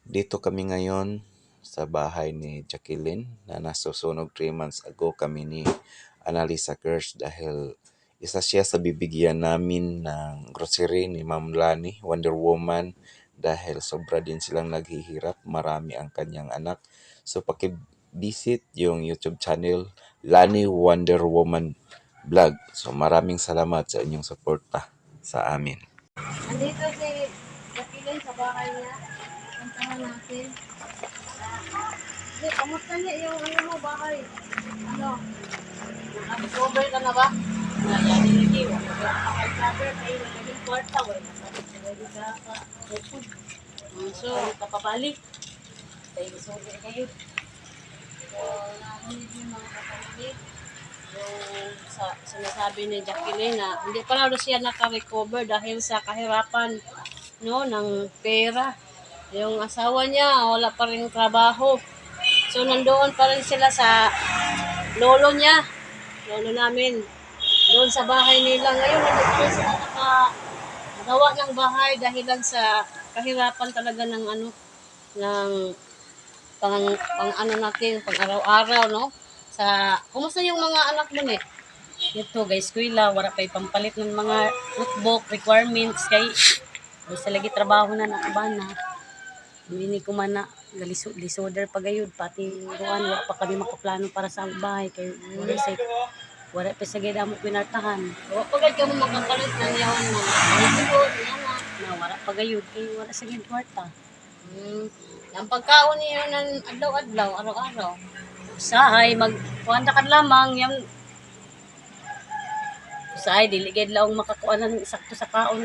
Dito kami ngayon sa bahay ni Jacqueline na nasusunog 3 months ago kami ni Annalisa Kirsch dahil isa siya sa bibigyan namin ng grocery ni Ma'am Lani, Wonder Woman, dahil sobra din silang naghihirap, marami ang kanyang anak. So paki-visit yung YouTube channel Lani Wonder Woman Vlog. So maraming salamat sa inyong suporta sa amin. Andito si Jacqueline sa bahay niya. Puntahan natin. Kamusta niya yung mo bahay? Ano? Nag-cover ka na ba? Yan yung lagi. Nag-cover kayo na naging kwarta. So, kapabalik. Tayo gusto kayo. So, nahulid yung mga kapabalik. Yung sinasabi ni Jacqueline na hindi pa raw siya naka-recover dahil sa kahirapan ng pera. Yung asawa niya wala pa rin trabaho. So nandoon pa rin sila sa lolo niya. Lolo namin. Doon sa bahay nila. Ngayon nandito sila nakagawa ng bahay dahil lang sa kahirapan talaga ng ng pang ano natin, pang araw-araw, no? Kumusta yung mga anak mo eh? Ito guys, eskwela, wala pa'y pampalit ng mga notebook requirements kay sa lagi trabaho na nakabana. Hindi ko man na disorder pa gayud pati ruan wala pa kami makaplano para sa bahay kay wala pa sa gid amo pinartahan. Wala pa gid kamo makapalit ng yawan mo. Na wala pa gayud kay wala sa gid kwarta. Ang pagkaon niyo ng adlaw-adlaw, araw-araw. Usahay magkuan ka lamang yang usahay dili gid laong makakuan ng sakto sa kaon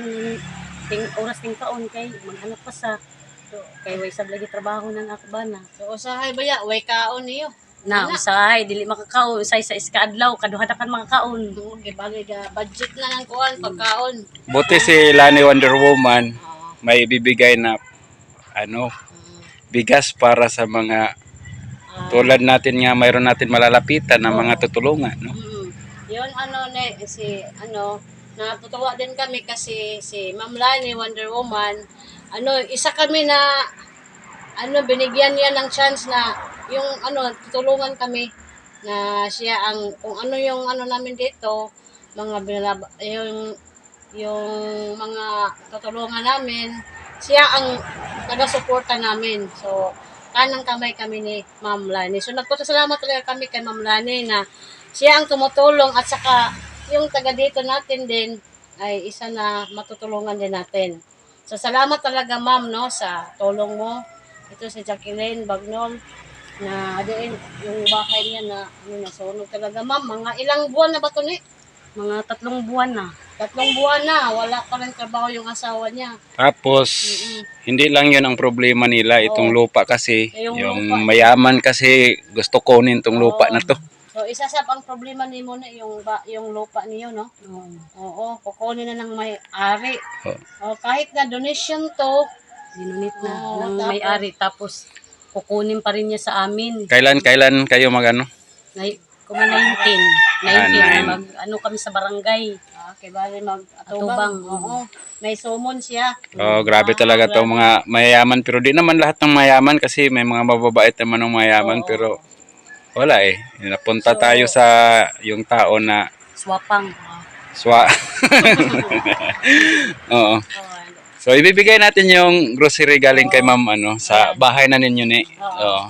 oras ting kaon kay maghanap pa sa kay way sab lagi trabaho nang ako bana. So usahay baya way kaon niyo. Na usahay dili makakaon usay sa iska adlaw kaduha kan makakaon. Okay, bagay ga budget na ng kuan pagkaon. Buti si Lani Wonder Woman may bibigay na bigas para sa mga tulad natin nga mayroon natin malalapitan na mga tutulungan, no? Yun natutuwa din kami kasi si Ma'am Lani Wonder Woman isa kami na binigyan niya ng chance na yung tutulungan kami na siya ang kung ano yung namin dito yung mga tutulungan namin siya ang taga-suporta namin. So kanang kamay kami ni Ma'am Lani. So nagpasalamat talaga kami kay Ma'am Lani na siya ang tumutulong at saka yung taga dito natin din ay isa na matutulungan din natin. So salamat talaga ma'am sa tulong mo. Ito si Jacqueline Bagnol na din yung bahay niya na nasunog talaga ma'am. Mga ilang buwan na ba ito ni? Mga 3 buwan na. 3 buwan na. Wala pa rin trabaho yung asawa niya. Tapos, hindi lang yun ang problema nila. Itong lupa kasi, yung mayaman kasi gusto kunin itong lupa na to. So, isa sa pang problema ni mo na yung lupa niyo, no? Oo, kukunin na ng may-ari. Kahit na donation to, dinunit na ng may-ari. Tapos, kukunin pa rin niya sa amin. Kailan kayo magano? Kuma 19 kami sa barangay. Okay, bali mag-atubang. Oo. May sumon siya. Grabe talaga to mga mayayaman pero di naman lahat ng mayaman kasi may mga mababait naman ng mayaman pero wala eh. Napunta tayo sa yung tao na swapang. Oo. So ibibigay natin yung grocery galing kay ma'am sa bahay na ninyo ni.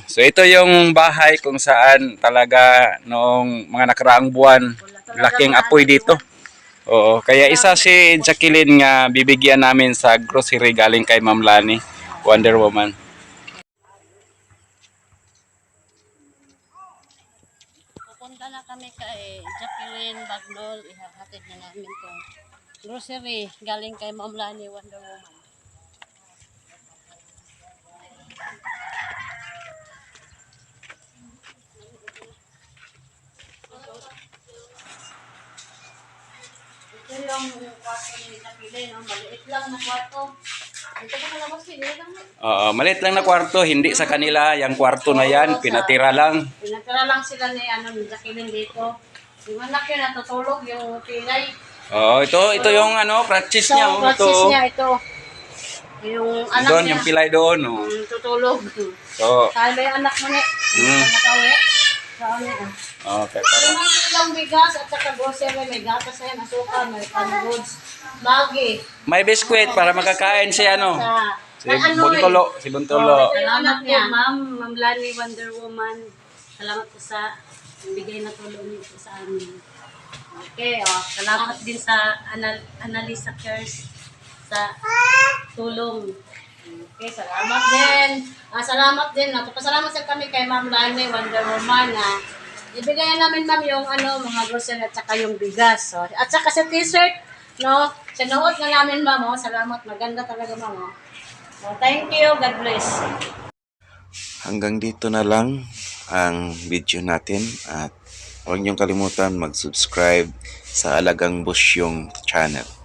So ito yung bahay kung saan talaga noong mga nakaraang buwan laking apoy dito. Oo, kaya isa si Jacqueline nga bibigyan namin sa grocery galing kay Ma'am Lani Wonder Woman. Pupunta na kami kay Jacqueline Bagnol, ihahatid na namin itong grocery galing kay Ma'am Lani Wonder Woman. Ito yung kwarto ni Jacqueline, maliit lang na kwarto. Ito pa kalabas maliit lang na kwarto, hindi sa kanila, yung kwarto na yan, pinatira lang. Pinatira lang sila ni Jacqueline dito. Yung anak yun natutulog, yung pilay. Ito yung practice niya. Practice niya ito. Yung anak Doon, niya. yung pilay doon. Oh. Tutulog. So, Sabi yung anak mo ni. Nakauwi. Sabi okay. Yung mga ilang bigas at saka grocery, may gatas na yan, asukal, may goods, bagi. May biskwit para makakain si ano. Si Buntulo. Si Buntulo. Salamat niya. Ma'am Lani, Wonder Woman. Salamat po sa bigay na tulong niyo po sa amin. Okay, salamat din sa Analisa Cares sa tulong. Okay, salamat din. Salamat din. Nagpapasalamat sa kami kay Ma'am Lani, Wonder Woman na ibigay namin ma'am yung mga grocery at saka yung bigas. So, at saka sa t-shirt, no? Sinuot na namin ma'am. Salamat. Maganda talaga ma'am. So, thank you. God bless. Hanggang dito na lang ang video natin at huwag niyong kalimutan mag-subscribe sa Alagang Busyong channel.